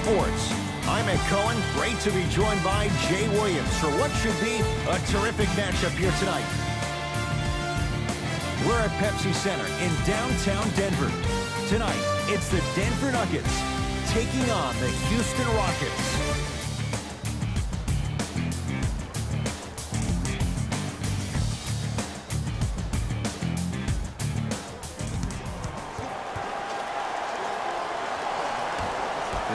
Sports. I'm Ed Cohen. Great to be joined by Jay Williams for what should be a terrific matchup here tonight. We're at Pepsi Center in downtown Denver. Tonight, it's the Denver Nuggets taking on the Houston Rockets.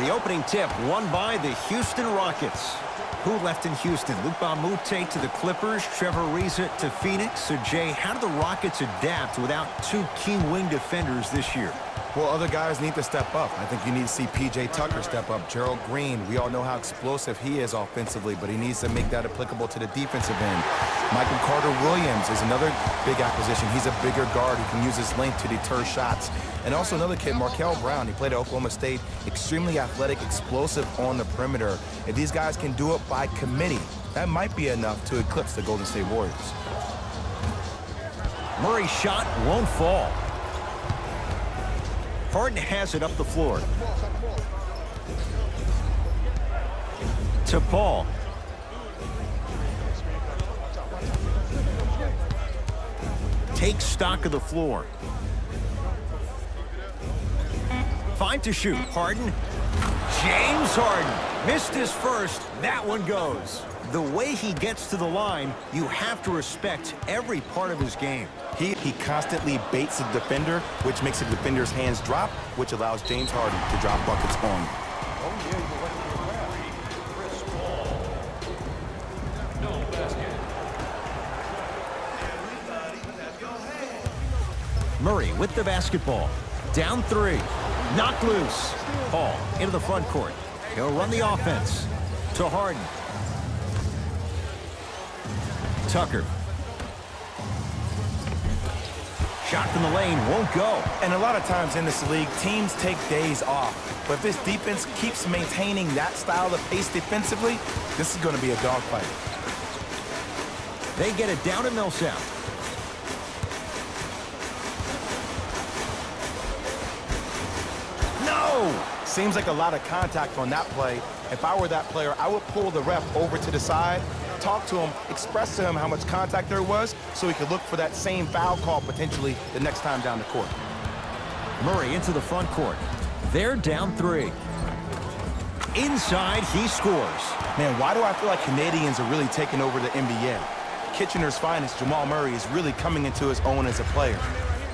The opening tip won by the Houston Rockets. Who left in Houston? Luc Mbah a Moute to the Clippers, Trevor Ariza to Phoenix. So, Jay, how do the Rockets adapt without two key wing defenders this year? Well, other guys need to step up. I think you need to see P.J. Tucker step up. Gerald Green, we all know how explosive he is offensively, but he needs to make that applicable to the defensive end. Michael Carter-Williams is another big acquisition. He's a bigger guard. He can use his length to deter shots. And also another kid, Markel Brown. He played at Oklahoma State. Extremely athletic, explosive on the perimeter. If these guys can do it by committee, that might be enough to eclipse the Golden State Warriors. Murray's shot won't fall. Harden has it up the floor. To Paul. Takes stock of the floor. 5 to shoot. Harden. James Harden missed his first. That one goes. The way he gets to the line, you have to respect every part of his game. He constantly baits the defender, which makes the defender's hands drop, which allows James Harden to drop buckets on. Murray with the basketball. Down 3. Knocked loose. Paul into the front court. He'll run the offense. To Harden. Tucker. Shot from the lane won't go. And a lot of times in this league, teams take days off. But if this defense keeps maintaining that style of pace defensively, this is going to be a dogfight. They get it down to Millsap. No! Seems like a lot of contact on that play. If I were that player, I would pull the ref over to the side, talk to him, express to him how much contact there was so he could look for that same foul call potentially the next time down the court. Murray into the front court. They're down 3. Inside, he scores. Man, why do I feel like Canadians are really taking over the NBA? Kitchener's finest, Jamal Murray, is really coming into his own as a player.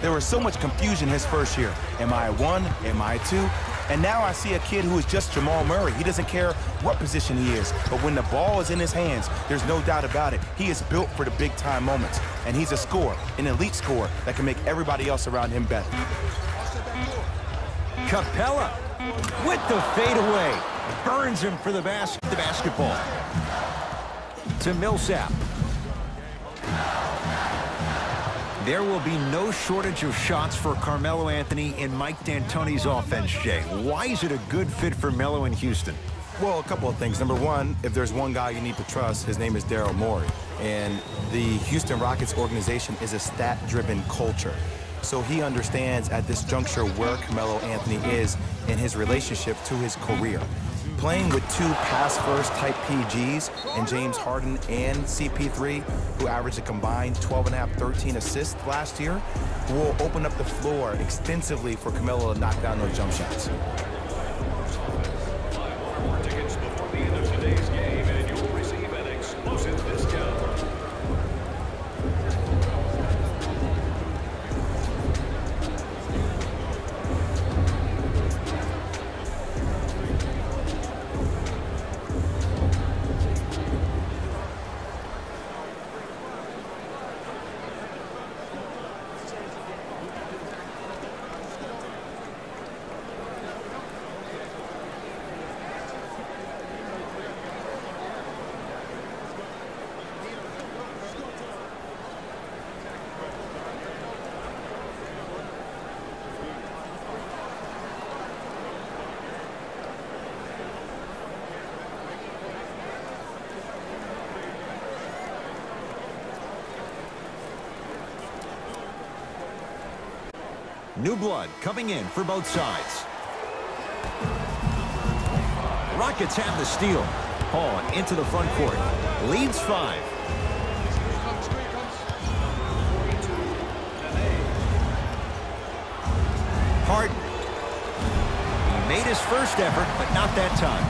There was so much confusion his first year. Am I a 1? Am I a 2? And now I see a kid who is just Jamal Murray. He doesn't care what position he is. But when the ball is in his hands, there's no doubt about it. He is built for the big-time moments. And he's a scorer, an elite scorer that can make everybody else around him better. Capella with the fadeaway. Burns him for the basketball. To Millsap. There will be no shortage of shots for Carmelo Anthony and Mike D'Antoni's offense, Jay. Why is it a good fit for Melo in Houston? Well, a couple of things. Number one, if there's one guy you need to trust, his name is Daryl Morey. And the Houston Rockets organization is a stat-driven culture. So he understands at this juncture where Carmelo Anthony is in his relationship to his career. Playing with 2 pass-first type PGs and James Harden and CP3, who averaged a combined 12.5, 13 assists last year, will open up the floor extensively for Carmelo to knock down those jump shots. Buy more tickets before the end of today's game, and you'll receive an exclusive discount. New blood coming in for both sides. Rockets have the steal. Hall into the front court. Leads 5. Harden. He made his first effort, but not that time.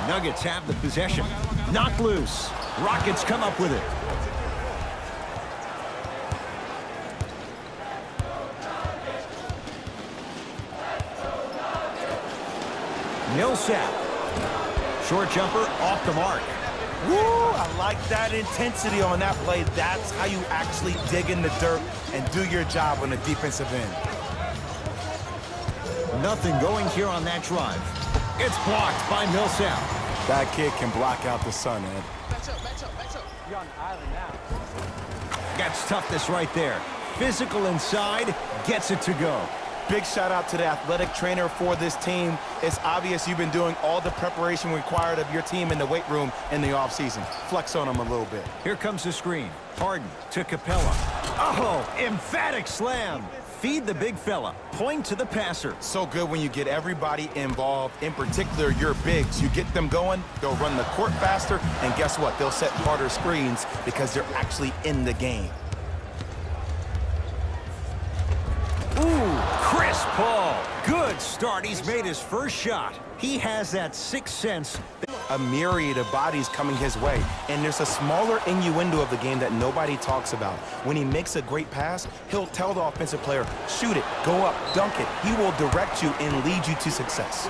Nuggets have the possession. Knocked loose. Rockets come up with it. Millsap. Short jumper off the mark. Woo! I like that intensity on that play. That's how you actually dig in the dirt and do your job on the defensive end. Nothing going here on that drive. It's blocked by Millsap. That kid can block out the sun, Ed. You're on the island now. That's toughness right there. Physical inside, gets it to go. Big shout out to the athletic trainer for this team. It's obvious you've been doing all the preparation required of your team in the weight room in the offseason. Flex on them a little bit. Here comes the screen. Harden to Capella. Oh, emphatic slam. Feed the big fella. Point to the passer. So good when you get everybody involved, in particular your bigs. You get them going, they'll run the court faster, and guess what? They'll set harder screens because they're actually in the game. Ooh, Chris Paul. Good start. He's made his first shot. He has that sixth sense. A myriad of bodies coming his way, and there's a smaller innuendo of the game that nobody talks about. When he makes a great pass, he'll tell the offensive player, shoot it, go up, dunk it. He will direct you and lead you to success.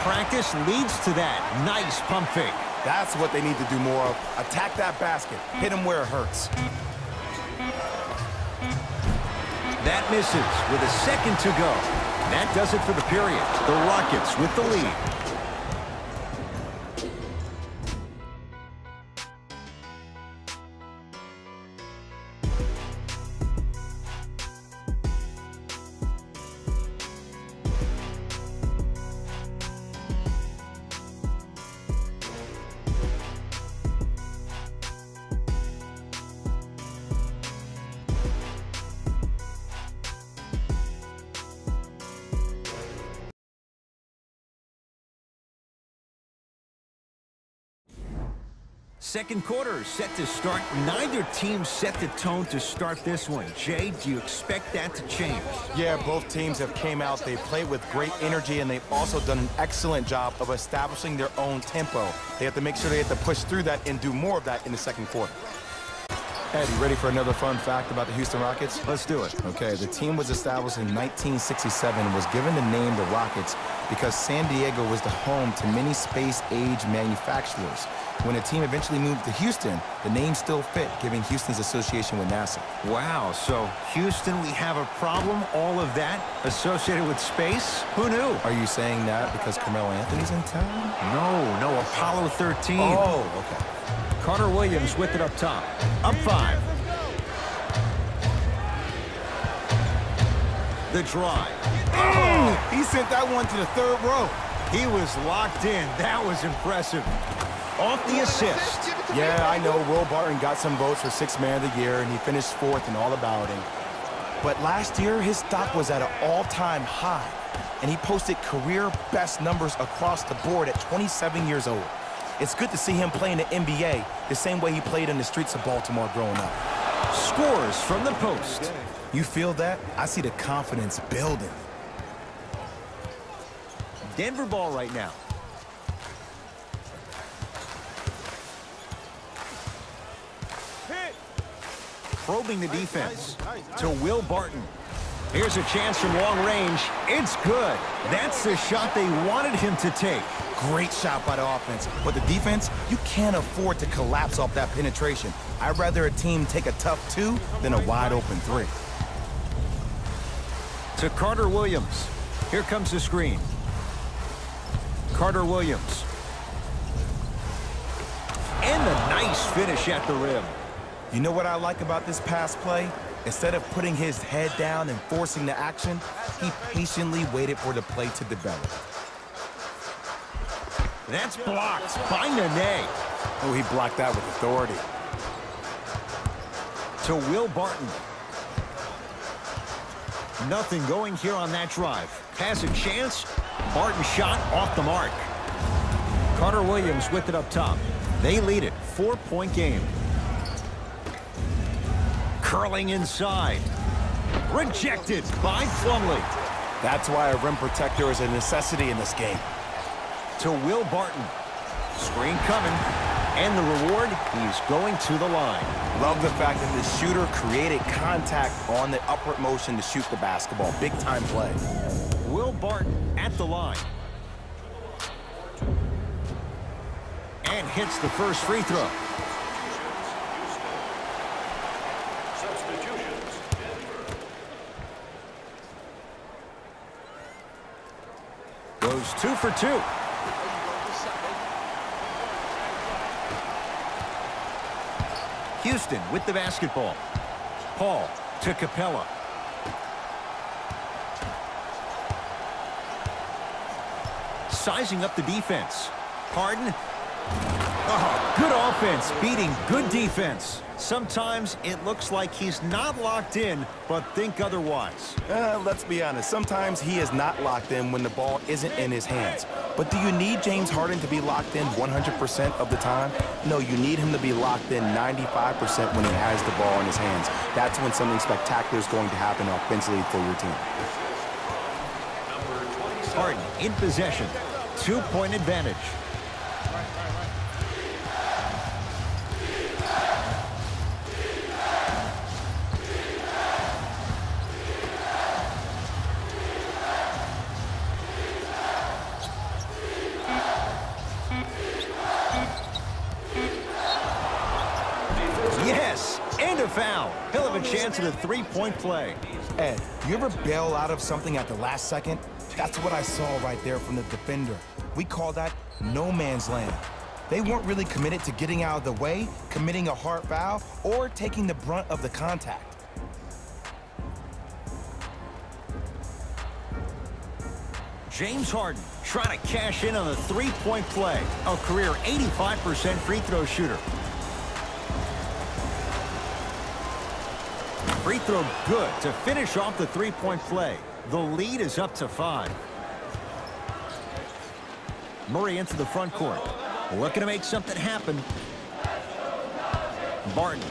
Practice leads to that. Nice pump fake. That's what they need to do more of. Attack that basket. Hit him where it hurts. That misses with a second to go. That does it for the period. The Rockets with the lead. Second quarter set to start. Neither team set the tone to start this one. Jay, do you expect that to change? Yeah, both teams have came out. They played with great energy, and they've also done an excellent job of establishing their own tempo. They have to make sure they have to push through that and do more of that in the second quarter. Ed, you ready for another fun fact about the Houston Rockets? Let's do it. Okay, the team was established in 1967 and was given the name the Rockets because San Diego was the home to many space-age manufacturers. When the team eventually moved to Houston, the name still fit, giving Houston's association with NASA. Wow, so Houston, we have a problem? All of that associated with space? Who knew? Are you saying that because Carmelo Anthony's in town? No, Apollo 13. Oh, okay. Carter Williams with it up top. Up 5. The drive. Oh, he sent that one to the third row. He was locked in. That was impressive. Off the assist. Yeah, I know Will Barton got some votes for 6th Man of the Year, and he finished 4th in all about him. But last year, his stock was at an all-time high, and he posted career best numbers across the board at 27 years old. It's good to see him play in the NBA the same way he played in the streets of Baltimore growing up. Scores from the post. You feel that? I see the confidence building. Denver ball right now. Probing the defense to Will Barton. Here's a chance from long range. It's good. That's the shot they wanted him to take. Great shot by the offense. But the defense, you can't afford to collapse off that penetration. I'd rather a team take a tough 2 than a wide open 3. To Carter Williams. Here comes the screen. Carter Williams. And the nice finish at the rim. You know what I like about this pass play? Instead of putting his head down and forcing the action, he patiently waited for the play to develop. That's blocked by Nene. Oh, he blocked that with authority. To Will Barton. Nothing going here on that drive. Has a chance. Barton shot off the mark. Carter Williams with it up top. They lead it. 4-point game. Curling inside. Rejected by Plumlee. That's why a rim protector is a necessity in this game. To Will Barton. Screen coming. And the reward, he's going to the line. Love the fact that the shooter created contact on the upward motion to shoot the basketball. Big time play. Will Barton at the line. And hits the first free throw. Substitutions. Goes 2 for 2. Houston with the basketball. Paul to Capella. Sizing up the defense. Harden. Oh, good offense beating good defense. Sometimes it looks like he's not locked in, but think otherwise. Let's be honest. Sometimes he is not locked in when the ball isn't in his hands. But do you need James Harden to be locked in 100% of the time? No, you need him to be locked in 95% when he has the ball in his hands. That's when something spectacular is going to happen offensively for your team. Harden in possession. 2-point advantage. Yes, and a foul. He'll have a chance at a 3-point play. Ed, you ever bail out of something at the last second? That's what I saw right there from the defender. We call that no man's land. They weren't really committed to getting out of the way, committing a hard foul, or taking the brunt of the contact. James Harden trying to cash in on a 3-point play. A career 85% free throw shooter. Free throw good to finish off the 3-point play. The lead is up to 5. Murray into the front court. Looking to make something happen. Barton.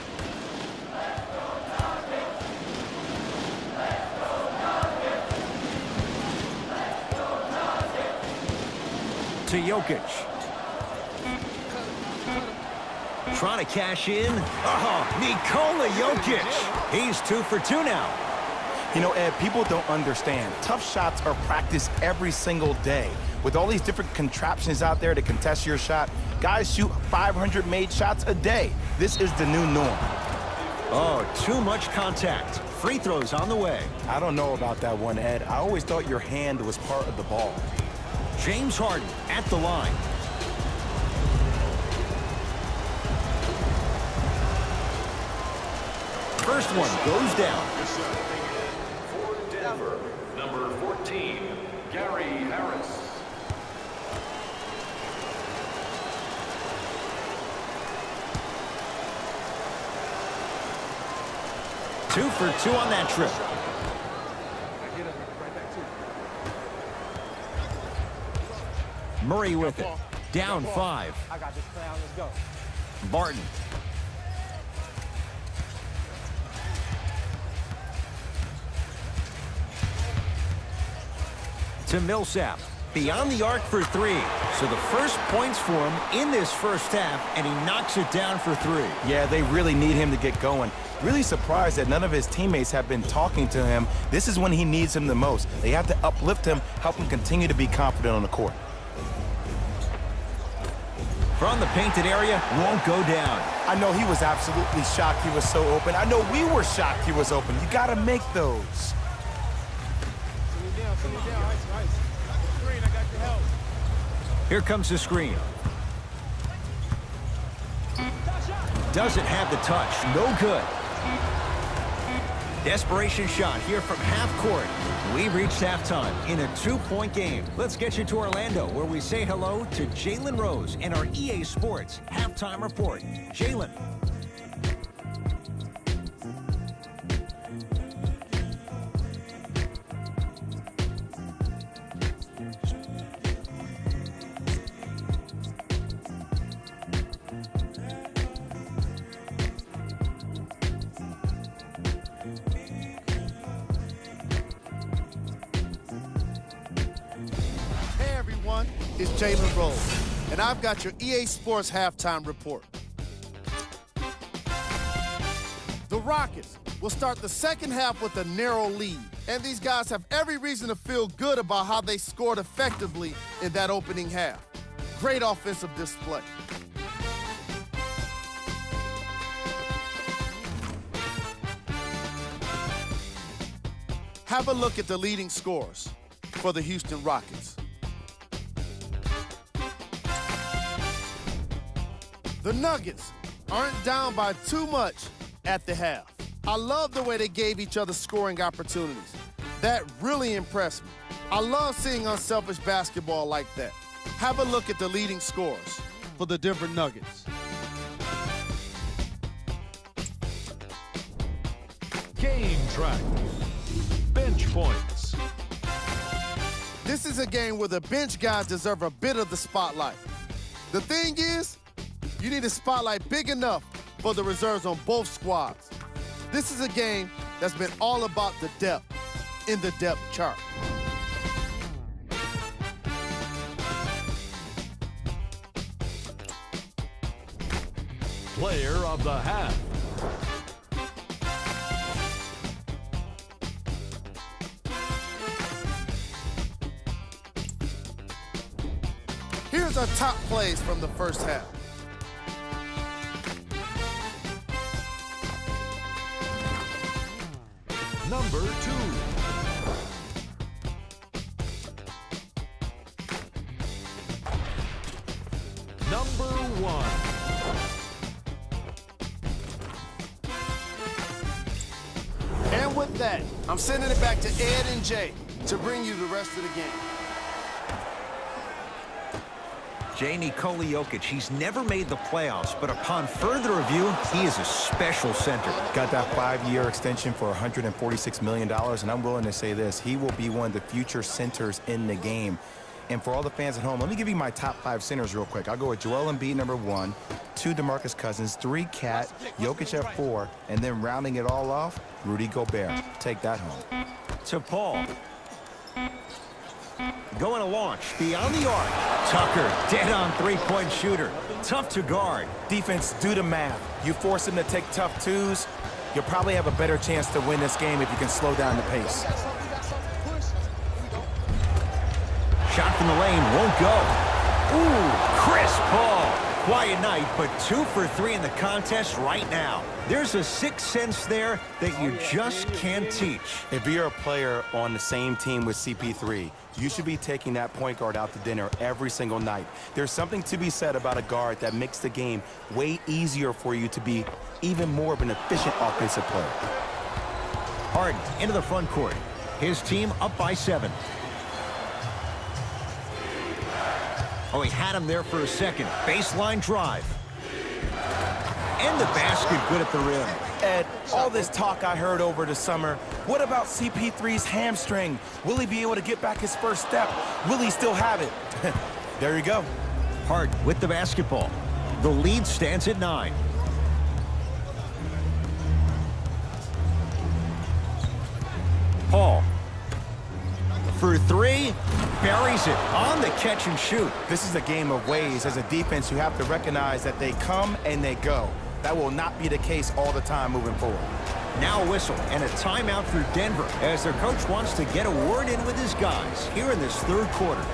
To Jokic. Trying to cash in. Oh, Nikola Jokic. He's 2 for 2 now. You know, Ed, people don't understand. Tough shots are practiced every single day. With all these different contraptions out there to contest your shot, guys shoot 500 made shots a day. This is the new norm. Oh, too much contact. Free throws on the way. I don't know about that one, Ed. I always thought your hand was part of the ball. James Harden at the line. First one goes down. For Denver, number 14, Gary Harris. Two for 2 on that trip. Murray with it. Down 5. I got this clown. Let's go. Barton. To Millsap. Beyond the arc for 3. So the first points for him in this first half, and he knocks it down for 3. Yeah, they really need him to get going. Really surprised that none of his teammates have been talking to him. This is when he needs him the most. They have to uplift him, help him continue to be confident on the court. From the painted area, won't go down. I know he was absolutely shocked he was so open. I know we were shocked he was open. You got to make those. Send me down. Ice. Screen, I got your help. Here comes the screen. Doesn't have the touch. No good. Desperation shot here from half court. We've reached halftime in a 2-point game. Let's get you to Orlando, where we say hello to Jalen Rose and our EA Sports halftime report. Jalen. It's Jalen Rose, and I've got your EA Sports halftime report. The Rockets will start the second half with a narrow lead, and these guys have every reason to feel good about how they scored effectively in that opening half. Great offensive display. Have a look at the leading scorers for the Houston Rockets. The Nuggets aren't down by too much at the half. I love the way they gave each other scoring opportunities. That really impressed me. I love seeing unselfish basketball like that. Have a look at the leading scorers for the Denver Nuggets. Game track. Bench points. This is a game where the bench guys deserve a bit of the spotlight. The thing is, you need a spotlight big enough for the reserves on both squads. This is a game that's been all about the depth in the depth chart. Player of the half. Here's our top plays from the first half. Number 2. Number 1. And with that, I'm sending it back to Ed and Jay to bring you the rest of the game. Nikola Jokic, he's never made the playoffs, but upon further review, he is a special center. Got that 5-year extension for $146 million, and I'm willing to say this, he will be one of the future centers in the game. And for all the fans at home, let me give you my top 5 centers real quick. I'll go with Joel Embiid, number 1, 2, DeMarcus Cousins, 3, Cat, Jokic at 4, and then rounding it all off, Rudy Gobert. Take that home. To Paul. Going to launch beyond the arc. Tucker, dead on three-point shooter. Tough to guard. Defense, do the math. You force him to take tough twos, you'll probably have a better chance to win this game if you can slow down the pace. Shot from the lane won't go. Ooh, Chris Paul. Quiet night, but 2 for 3 in the contest right now. There's a sixth sense there that you just can't teach. If you're a player on the same team with CP3, you should be taking that point guard out to dinner every single night. There's something to be said about a guard that makes the game way easier for you to be even more of an efficient offensive player. Harden into the front court. His team up by 7. Oh, he had him there for a second. Baseline drive. And the basket good at the rim. Ed, all this talk I heard over the summer, what about CP3's hamstring? Will he be able to get back his first step? Will he still have it? There you go. Harden with the basketball. The lead stands at 9. Paul. For 3, buries it on the catch and shoot. This is a game of ways. As a defense, you have to recognize that they come and they go. That will not be the case all the time moving forward. Now a whistle and a timeout for Denver as their coach wants to get a word in with his guys here in this third quarter.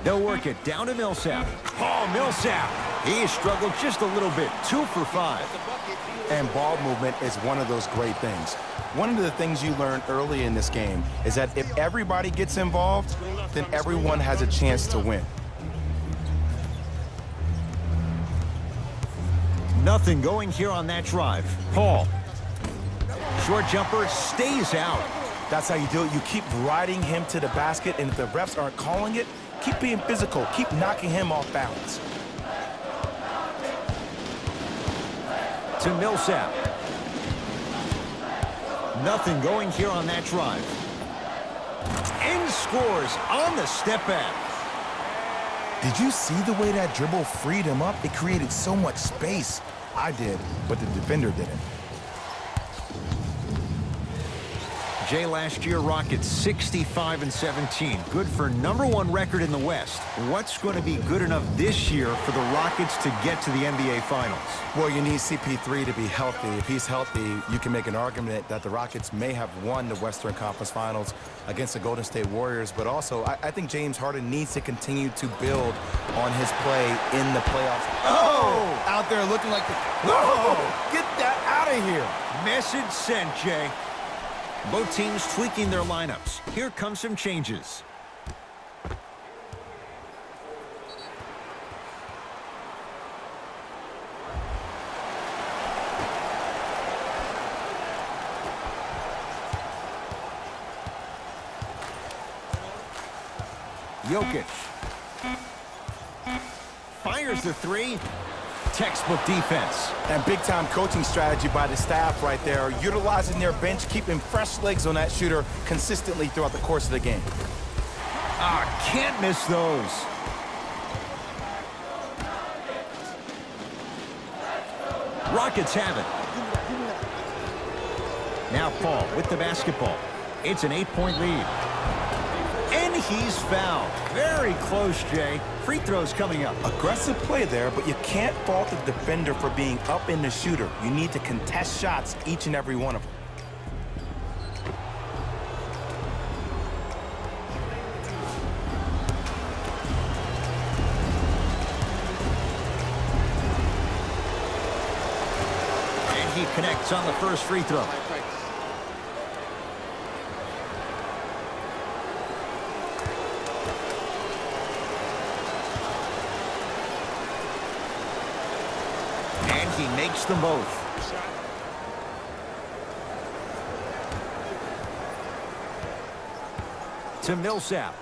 They'll work it down to Millsap. Oh, Millsap. He has struggled just a little bit. 2 for 5. And ball movement is one of those great things. One of the things you learn early in this game is that if everybody gets involved, then everyone has a chance to win. Nothing going here on that drive. Paul. Short jumper stays out. That's how you do it. You keep riding him to the basket, and if the refs aren't calling it, keep being physical. Keep knocking him off balance. To Millsap. Nothing going here on that drive. And scores on the step back. Did you see the way that dribble freed him up? It created so much space. I did, but the defender didn't. Jay, last year, Rockets 65-17. Good for #1 record in the West. What's going to be good enough this year for the Rockets to get to the NBA Finals? Well, you need CP3 to be healthy. If he's healthy, you can make an argument that the Rockets may have won the Western Conference Finals against the Golden State Warriors. But also, I think James Harden needs to continue to build on his play in the playoffs. Oh! Out there looking like the... Whoa! Get that out of here! Message sent, Jay. Both teams tweaking their lineups. Here come some changes. Jokic. Fires the 3. Textbook defense. And big-time coaching strategy by the staff right there, utilizing their bench, keeping fresh legs on that shooter consistently throughout the course of the game. Can't miss those. Rockets have it. Now Paul with the basketball. It's an 8-point lead. And he's fouled. Very close, Jay. Free throws coming up. Aggressive play there, but you can't fault the defender for being up in the shooter. You need to contest shots, each and every one of them. And he connects on the first free throw. He makes them both. To Millsap.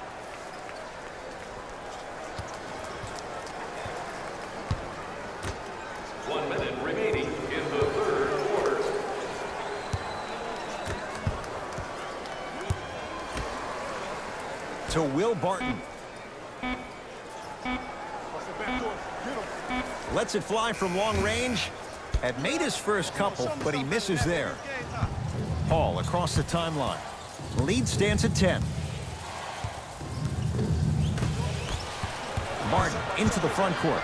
One minute remaining in the third quarter. To Will Barton. Lets it fly from long range. Had made his first couple, but he misses there. Paul across the timeline. Lead stands at 10. Martin into the front court.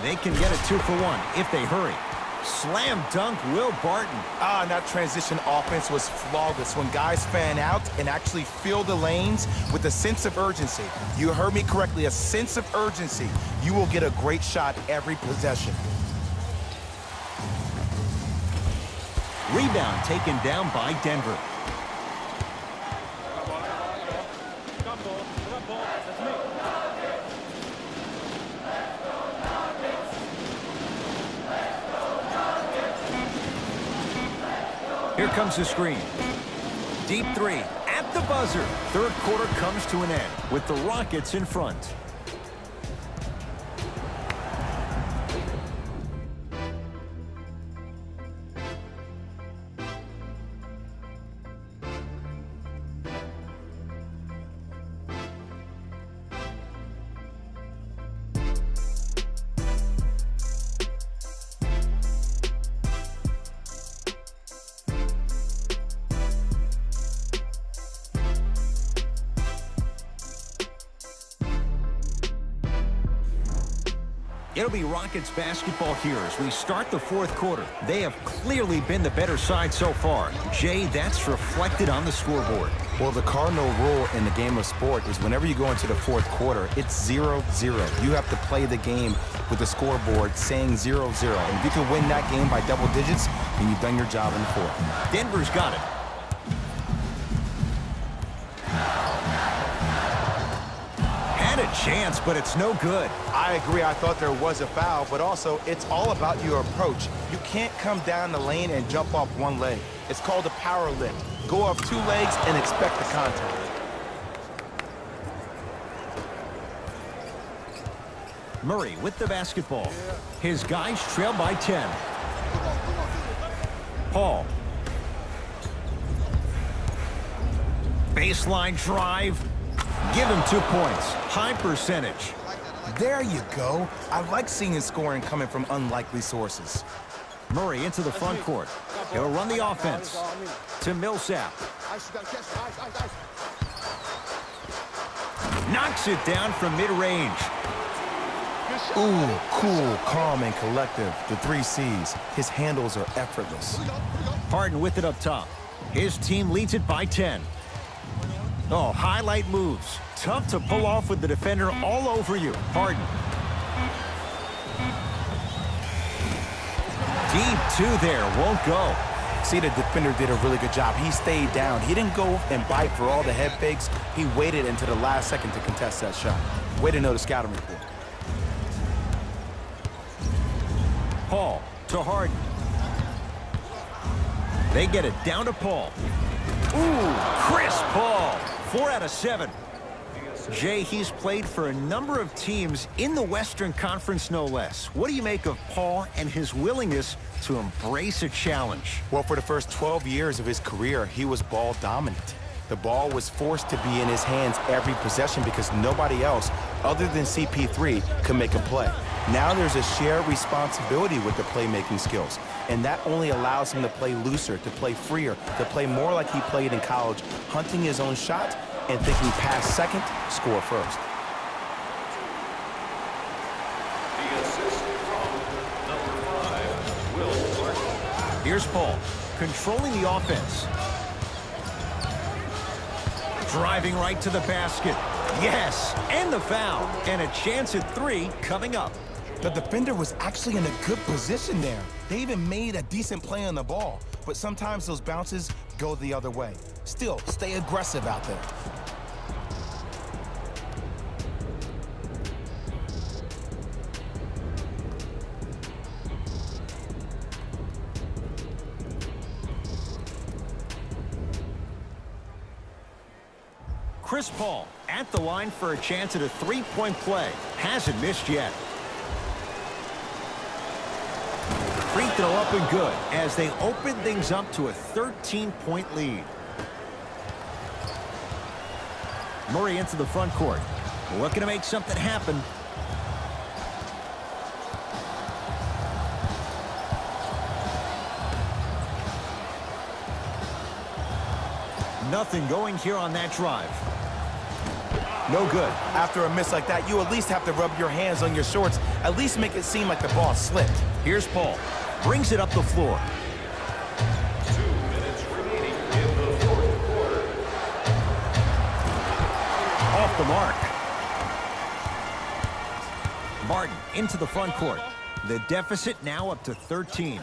They can get a 2 for 1 if they hurry. Slam dunk, Will Barton. And that transition offense was flawless when guys fan out and actually fill the lanes with a sense of urgency. You heard me correctly, a sense of urgency. You will get a great shot every possession. Rebound taken down by Denver. Here comes the screen. Deep 3 at the buzzer. Third quarter comes to an end with the Rockets in front. It'll be Rockets basketball here as we start the fourth quarter. They have clearly been the better side so far. Jay, that's reflected on the scoreboard. Well, the cardinal rule in the game of sport is whenever you go into the fourth quarter, it's 0-0. You have to play the game with the scoreboard saying 0-0. And if you can win that game by double digits, then you've done your job in the fourth. Denver's got it. Had a chance, but it's no good. I agree. I thought there was a foul, but also it's all about your approach. You can't come down the lane and jump off one leg. It's called a power lift. Go off two legs and expect the contact. Murray with the basketball. His guys trail by 10. Paul. Baseline drive. Give him 2 points. High percentage. There you go. I like seeing scoring coming from unlikely sources. Murray into the front court. He'll run the offense to Millsap. Knocks it down from mid-range. Ooh, cool, calm, and collective. The 3 C's. His handles are effortless. Harden with it up top. His team leads it by 10. Oh, highlight moves. Tough to pull off with the defender all over you. Harden. Deep two there, won't go. See, the defender did a really good job. He stayed down. He didn't go and bite for all the head fakes. He waited until the last second to contest that shot. Way to know the scouting report. Paul to Harden. They get it down to Paul. Ooh, Chris Paul. 4 out of 7. Jay, he's played for a number of teams in the Western Conference, no less. What do you make of Paul and his willingness to embrace a challenge? Well, for the first 12 years of his career, he was ball dominant. The ball was forced to be in his hands every possession because nobody else, other than CP3, could make a play. Now there's a shared responsibility with the playmaking skills, and that only allows him to play looser, to play freer, to play more like he played in college, hunting his own shot and thinking pass second, score first. The assist from number 5, Will Barton. Here's Paul, controlling the offense. Driving right to the basket. Yes, and the foul. And a chance at 3 coming up. The defender was actually in a good position there. They even made a decent play on the ball, but sometimes those bounces go the other way. Still, stay aggressive out there. Chris Paul at the line for a chance at a 3-point play. Hasn't missed yet. Free throw up and good as they open things up to a 13-point lead. Murray into the front court. Looking to make something happen. Nothing going here on that drive. No good. After a miss like that, you at least have to rub your hands on your shorts. At least make it seem like the ball slipped. Here's Paul. Brings it up the floor. 2 minutes remaining in the fourth quarter. Off the mark. Martin into the front court. The deficit now up to 13.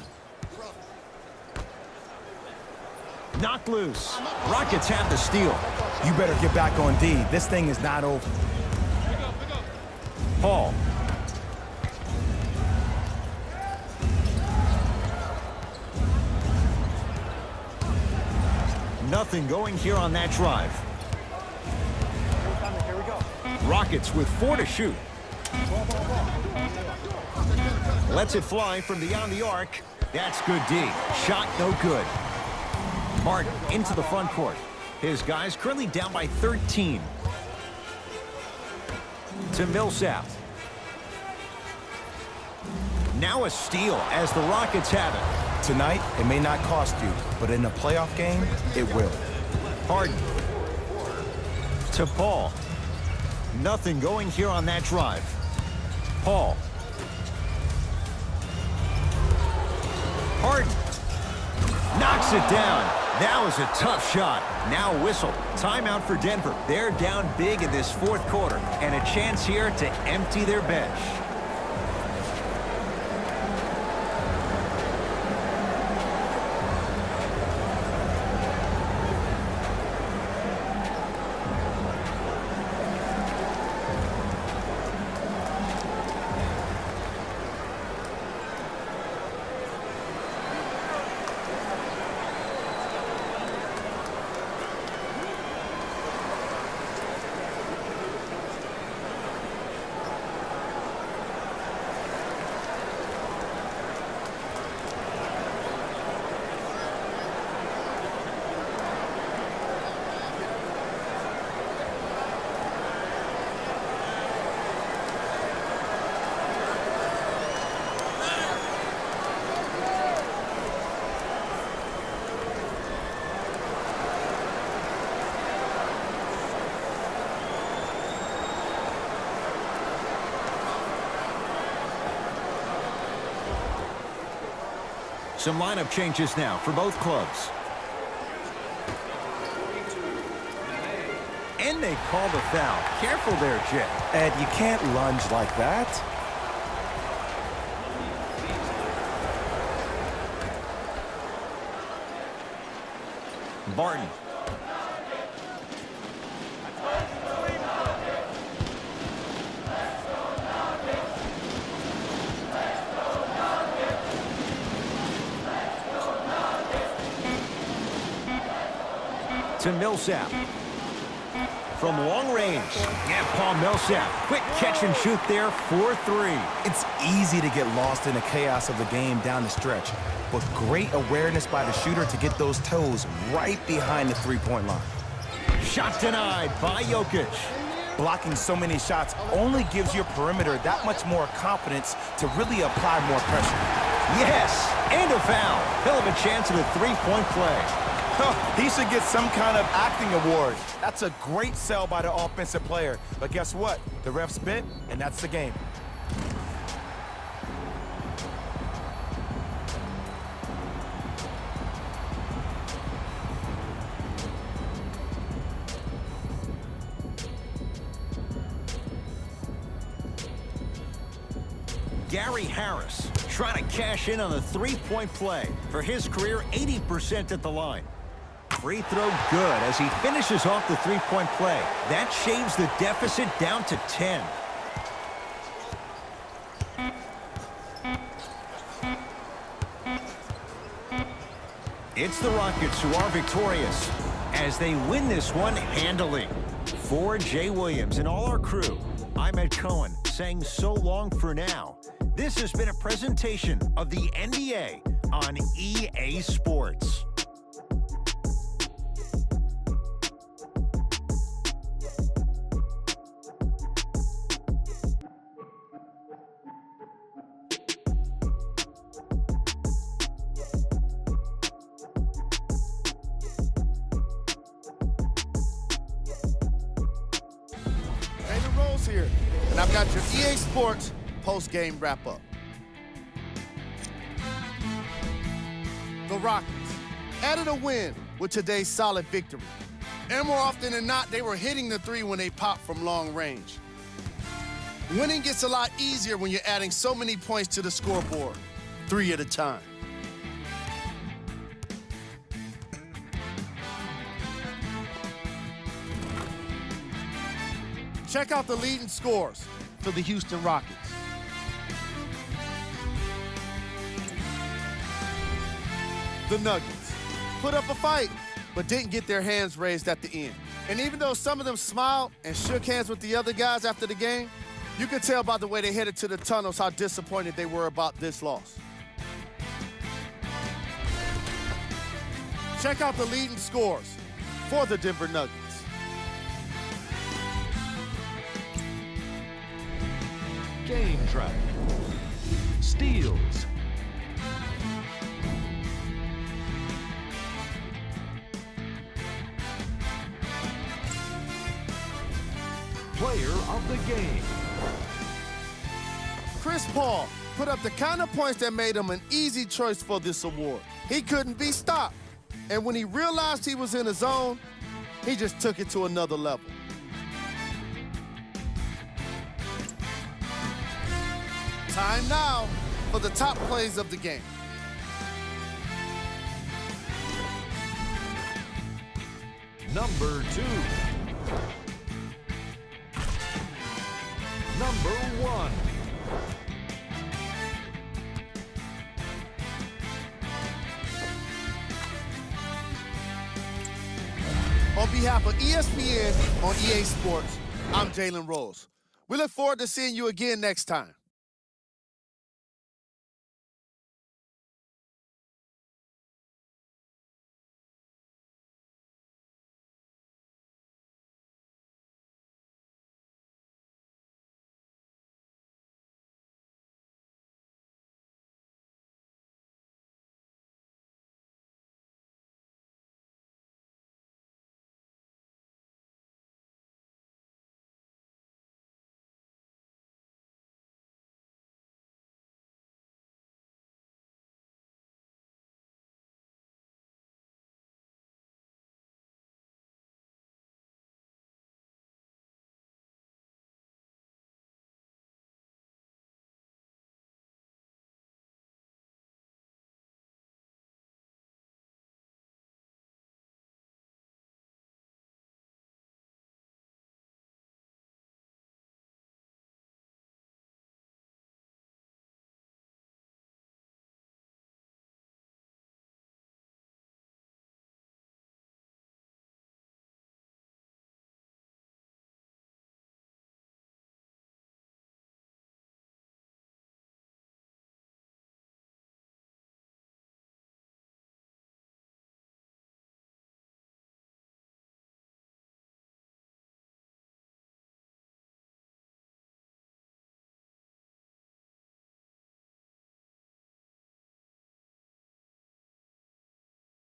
Knocked loose. Rockets have the steal. You better get back on D. This thing is not over. Paul. Nothing going here on that drive. Here we go. Rockets with 4 to shoot. Lets it fly from beyond the arc. That's good D. Shot no good. Martin into the front court. His guys currently down by 13. To Millsap. Now a steal as the Rockets have it. Tonight, it may not cost you, but in a playoff game, it will. Harden. To Paul. Nothing going here on that drive. Paul. Harden knocks it down. That was a tough shot. Now whistle. Timeout for Denver. They're down big in this fourth quarter, and a chance here to empty their bench. Some lineup changes now for both clubs. And they call the foul. Careful there, Jay. Ed, you can't lunge like that. Barton. To Millsap. From long range. Yeah, Paul Millsap. Quick catch and shoot there for 3. It's easy to get lost in the chaos of the game down the stretch, but great awareness by the shooter to get those toes right behind the three-point line. Shot denied by Jokic. Blocking so many shots only gives your perimeter that much more confidence to really apply more pressure. Yes, and a foul. He'll have a chance at a three-point play. He should get some kind of acting award. That's a great sell by the offensive player. But guess what? The ref spit, and that's the game. Gary Harris trying to cash in on the three-point play. For his career, 80% at the line. Free throw good as he finishes off the three-point play. That shaves the deficit down to 10. It's the Rockets who are victorious as they win this one handily. For Jay Williams and all our crew, I'm Ed Cohen saying so long for now. This has been a presentation of the NBA on EA Sports. Here, and I've got your EA Sports post-game wrap-up. The Rockets added a win with today's solid victory. And more often than not, they were hitting the three when they popped from long range. Winning gets a lot easier when you're adding so many points to the scoreboard, 3 at a time. Check out the leading scores for the Houston Rockets. The Nuggets put up a fight, but didn't get their hands raised at the end. And even though some of them smiled and shook hands with the other guys after the game, you could tell by the way they headed to the tunnels how disappointed they were about this loss. Check out the leading scores for the Denver Nuggets. Game track. Steals. Player of the game. Chris Paul put up the kind of points that made him an easy choice for this award. He couldn't be stopped. And when he realized he was in a zone, he just took it to another level. Time now for the top plays of the game. Number 2. Number 1. On behalf of ESPN on EA Sports, I'm Jalen Rose. We look forward to seeing you again next time.